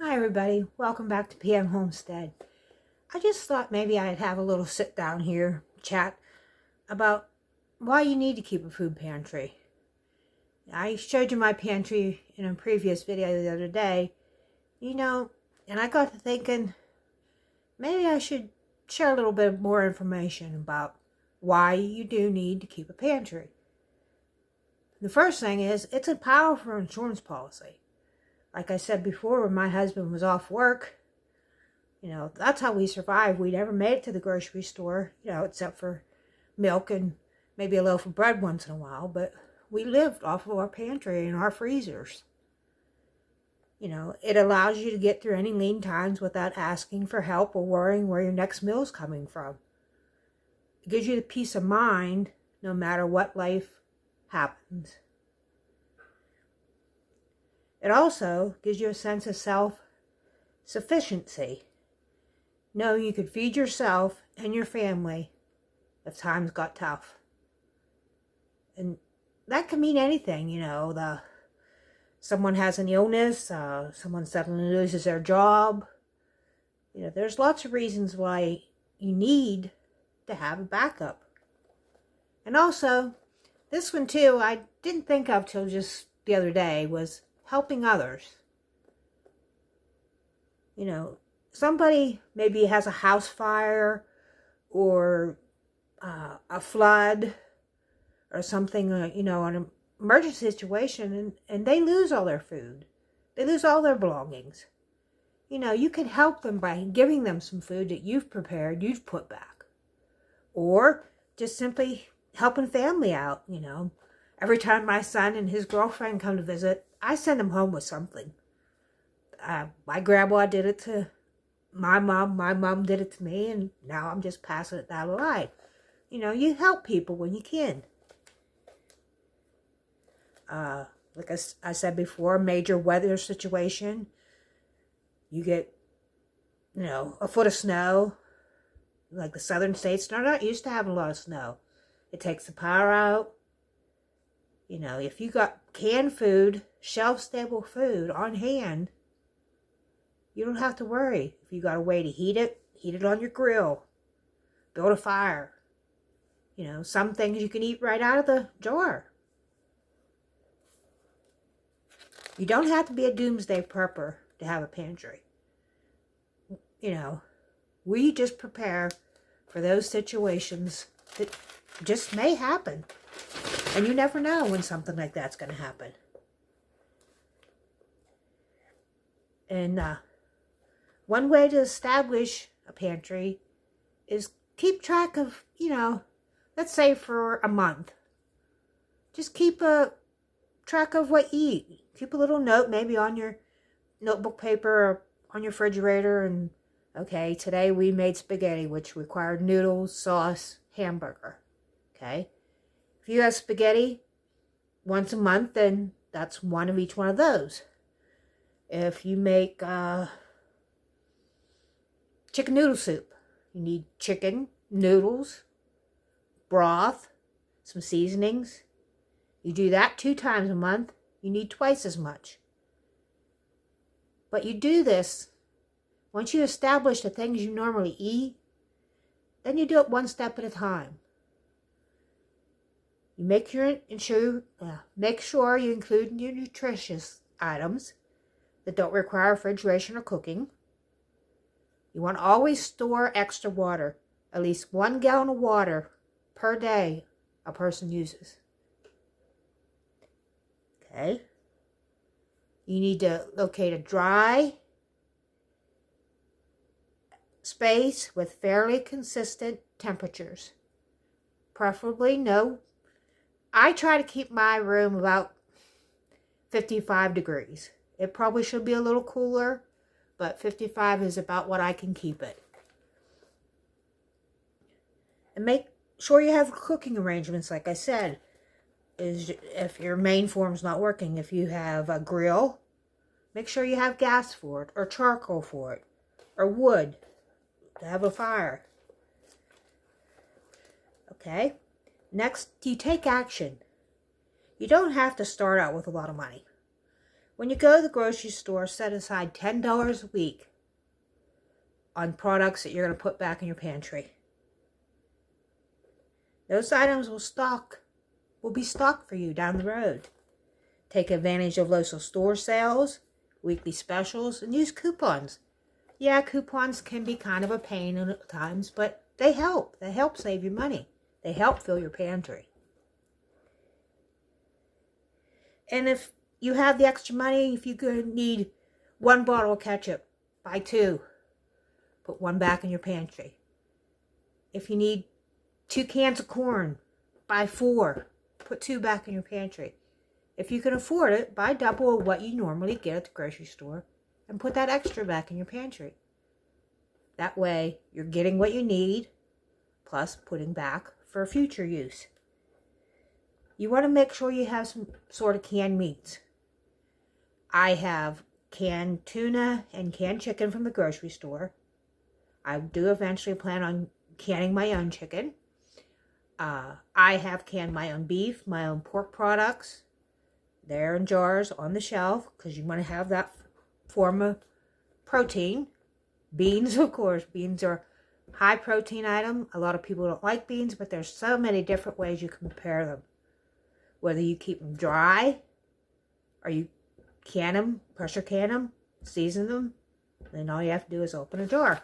Hi everybody, welcome back to PM Homestead. I just thought maybe I'd have a little sit down here, chat about why you need to keep a food pantry. I showed you my pantry in a previous video the other day, and I got to thinking maybe I should share a little bit more information about why you do need to keep a pantry. The first thing is, it's a powerful insurance policy. Like I said before, when my husband was off work, that's how we survived. We never made it to the grocery store, except for milk and maybe a loaf of bread once in a while. But we lived off of our pantry and our freezers. It allows you to get through any lean times without asking for help or worrying where your next meal is coming from. It gives you the peace of mind no matter what life happens. It also gives you a sense of self-sufficiency. Knowing you could feed yourself and your family if times got tough. And that can mean anything, someone has an illness, someone suddenly loses their job. There's lots of reasons why you need to have a backup. And also, this one too, I didn't think of till just the other day, was helping others. Somebody maybe has a house fire or a flood or something, an emergency situation, and they lose all their food. They lose all their belongings. You can help them by giving them some food that you've prepared, you've put back. Or just simply helping family out, Every time my son and his girlfriend come to visit, I send them home with something. My grandma did it to my mom did it to me, and now I'm just passing it down the line. You help people when you can. Like I said before, major weather situation, you get, a foot of snow. Like the southern states, they're not used to having a lot of snow. It takes the power out. If you got canned food, shelf-stable food on hand, you don't have to worry. If you got a way to heat it on your grill. Build a fire. Some things you can eat right out of the jar. You don't have to be a doomsday prepper to have a pantry. We just prepare for those situations that just may happen. And you never know when something like that's going to happen. And one way to establish a pantry is keep track of, let's say for a month. Just keep a track of what you eat. Keep a little note maybe on your notebook paper or on your refrigerator. And okay, today we made spaghetti, which required noodles, sauce, hamburger. Okay. If you have spaghetti once a month, then that's one of each one of those. If you make chicken noodle soup, you need chicken, noodles, broth, some seasonings. You do that 2 times a month, you need twice as much. But you do this, once you establish the things you normally eat, then you do it one step at a time. You make sure you include your nutritious items that don't require refrigeration or cooking. You want to always store extra water. At least 1 gallon of water per day a person uses. Okay. You need to locate a dry space with fairly consistent temperatures. Preferably I try to keep my room about 55 degrees. It probably should be a little cooler, but 55 is about what I can keep it. And make sure you have cooking arrangements, like I said. If your main form's not working, if you have a grill, make sure you have gas for it, or charcoal for it, or wood to have a fire. Okay? Next, you take action. You don't have to start out with a lot of money. When you go to the grocery store, set aside $10 a week on products that you're going to put back in your pantry. Those items will be stocked for you down the road. Take advantage of local store sales, weekly specials, and use coupons. Yeah, coupons can be kind of a pain at times, but they help. They help save you money. They help fill your pantry. And if you have the extra money, if you need 1 bottle of ketchup, buy 2. Put 1 back in your pantry. If you need 2 cans of corn, buy 4. Put 2 back in your pantry. If you can afford it, buy double of what you normally get at the grocery store and put that extra back in your pantry. That way, you're getting what you need, plus putting back for future use. You want to make sure you have some sort of canned meats. I have canned tuna and canned chicken from the grocery store. I do eventually plan on canning my own chicken. I have canned my own beef, my own pork products. They're in jars on the shelf because you want to have that form of protein. Beans, of course. Beans are a high protein item. A lot of people don't like beans, but there's so many different ways you can prepare them. Whether you keep them dry or you can them, pressure can them, season them, then all you have to do is open a jar.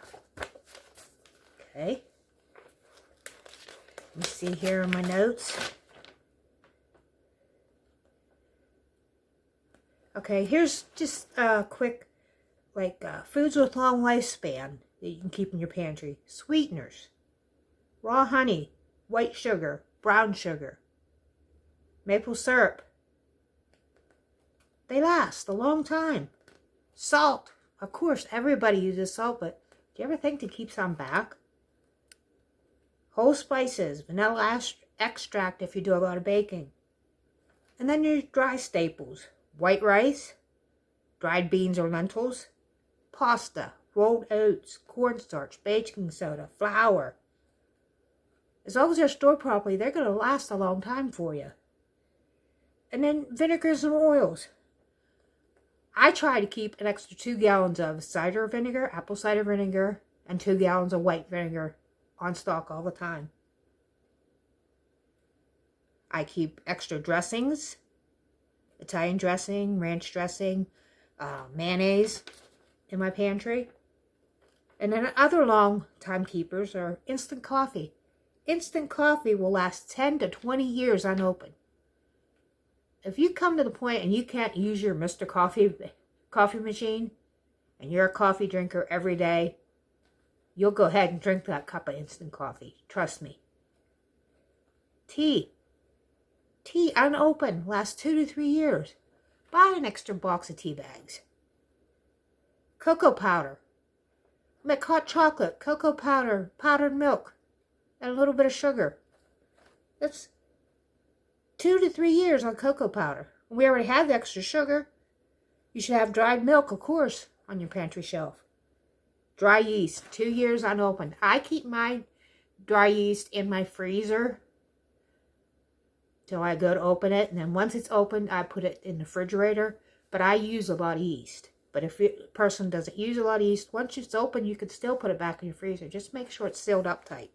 Okay. Let me see here in my notes. Okay, here's just a quick, foods with long lifespan that you can keep in your pantry. Sweeteners, raw honey, white sugar, brown sugar, maple syrup. They last a long time. Salt. Of course, everybody uses salt, but do you ever think to keep some back? Whole spices, vanilla extract if you do a lot of baking. And then your dry staples. White rice, dried beans or lentils, pasta, rolled oats, cornstarch, baking soda, flour. As long as they're stored properly, they're going to last a long time for you. And then vinegars and oils. I try to keep an extra 2 gallons of cider vinegar, apple cider vinegar, and 2 gallons of white vinegar on stock all the time. I keep extra dressings. Italian dressing, ranch dressing, mayonnaise in my pantry. And then other long time keepers are instant coffee. Instant coffee will last 10 to 20 years unopened. If you come to the point and you can't use your Mr. Coffee machine and you're a coffee drinker every day, you'll go ahead and drink that cup of instant coffee. Trust me. Tea. Tea unopened lasts 2 to 3 years. Buy an extra box of tea bags. Cocoa powder. Make hot chocolate, cocoa powder, powdered milk, and a little bit of sugar. That's 2 to 3 years on cocoa powder. We already have the extra sugar. You should have dried milk, of course, on your pantry shelf. Dry yeast, 2 years unopened. I keep my dry yeast in my freezer till I go to open it, and then once it's opened, I put it in the refrigerator. But I use a lot of yeast. But if a person doesn't use a lot of yeast, once it's open, you can still put it back in your freezer. Just make sure it's sealed up tight.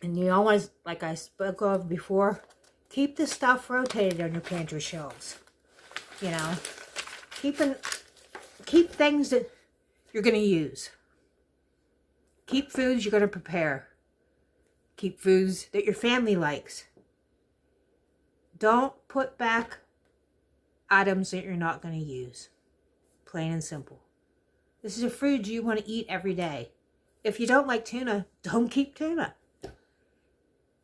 And you always, like I spoke of before, keep the stuff rotated on your pantry shelves. You know, keep things that you're going to use. Keep foods you're going to prepare. Keep foods that your family likes. Don't put back items that you're not going to use. Plain and simple. This is a food you want to eat every day. If you don't like tuna, don't keep tuna.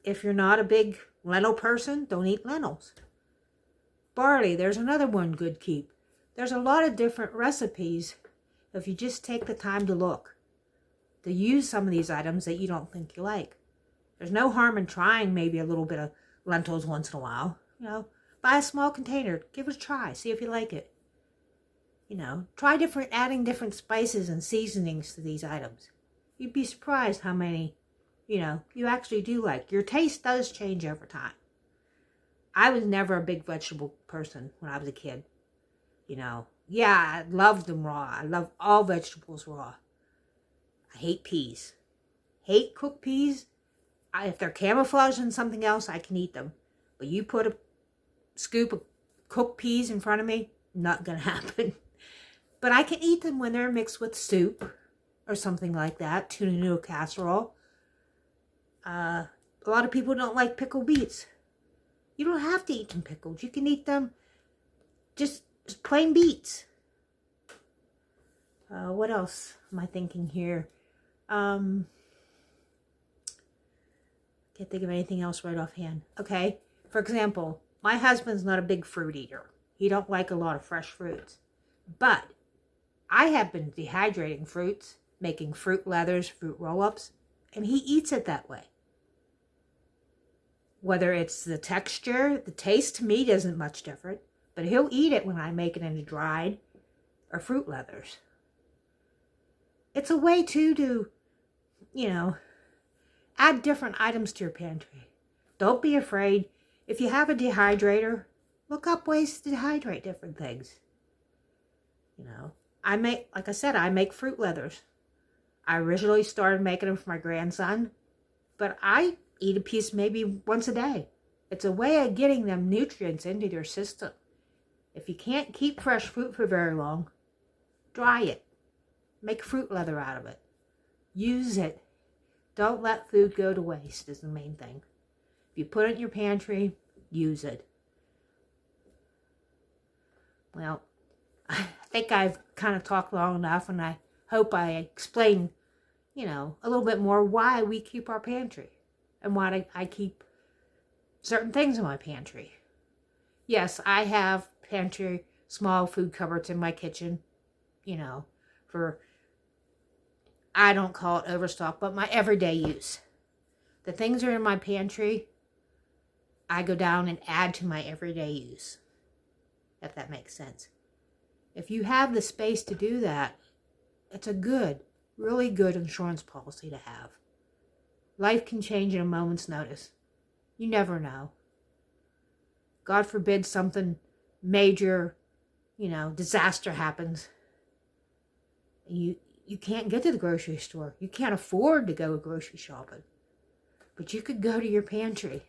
If you're not a big lentil person, don't eat lentils. Barley, there's another one good keep. There's a lot of different recipes if you just take the time to look. To use some of these items that you don't think you like. There's no harm in trying maybe a little bit of lentils once in a while. You know, buy a small container. Give it a try. See if you like it. You know, try adding different spices and seasonings to these items. You'd be surprised how many, you actually do like. Your taste does change over time. I was never a big vegetable person when I was a kid. You know, yeah, I loved them raw. I love all vegetables raw. I hate peas. Hate cooked peas. If they're camouflaged in something else, I can eat them. But you put a scoop of cooked peas in front of me, not going to happen. But I can eat them when they're mixed with soup or something like that. Tuna noodle casserole. A lot of people don't like pickled beets. You don't have to eat them pickled. You can eat them just plain beets. What else am I thinking here? Can't think of anything else right offhand. Okay, for example, my husband's not a big fruit eater. He don't like a lot of fresh fruits. But I have been dehydrating fruits, making fruit leathers, fruit roll-ups, and he eats it that way. Whether it's the texture, the taste to me isn't much different, but he'll eat it when I make it into dried or fruit leathers. It's a way to, add different items to your pantry. Don't be afraid. If you have a dehydrator, look up ways to dehydrate different things. I make fruit leathers. I originally started making them for my grandson, but I eat a piece maybe once a day. It's a way of getting them nutrients into your system. If you can't keep fresh fruit for very long, dry it. Make fruit leather out of it. Use it. Don't let food go to waste is the main thing. If you put it in your pantry, use it. Well, I think I've kind of talked long enough, and I hope I explained, a little bit more why we keep our pantry and why I keep certain things in my pantry. Yes, I have pantry, small food cupboards in my kitchen, for, I don't call it overstock, but my everyday use. The things that are in my pantry, I go down and add to my everyday use, if that makes sense. If you have the space to do that, it's a really good insurance policy to have. Life can change in a moment's notice. You never know. God forbid something major, disaster happens. You can't get to the grocery store. You can't afford to go grocery shopping. But you could go to your pantry.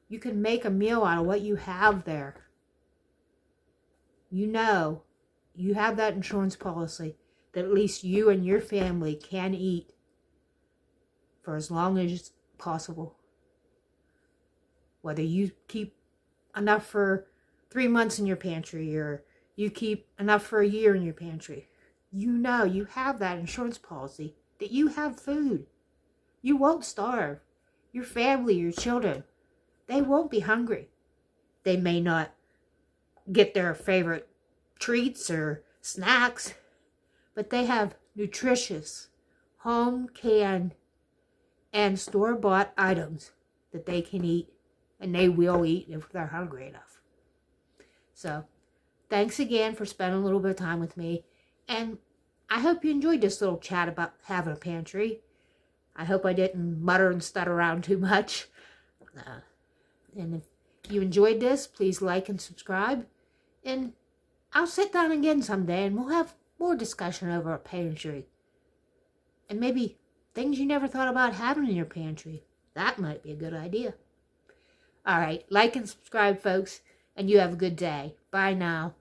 You can make a meal out of what you have there. You have that insurance policy that at least you and your family can eat for as long as possible. Whether you keep enough for 3 months in your pantry or you keep enough for a year in your pantry, you have that insurance policy that you have food. You won't starve. Your family, your children, they won't be hungry. They may not get their favorite treats or snacks, but they have nutritious, home-canned, and store-bought items that they can eat, and they will eat if they're hungry enough. So, thanks again for spending a little bit of time with me, and I hope you enjoyed this little chat about having a pantry. I hope I didn't mutter and stutter around too much. And if you enjoyed this, please like and subscribe, and I'll sit down again someday and we'll have more discussion over a pantry. And maybe things you never thought about having in your pantry. That might be a good idea. Alright, like and subscribe, folks, and you have a good day. Bye now.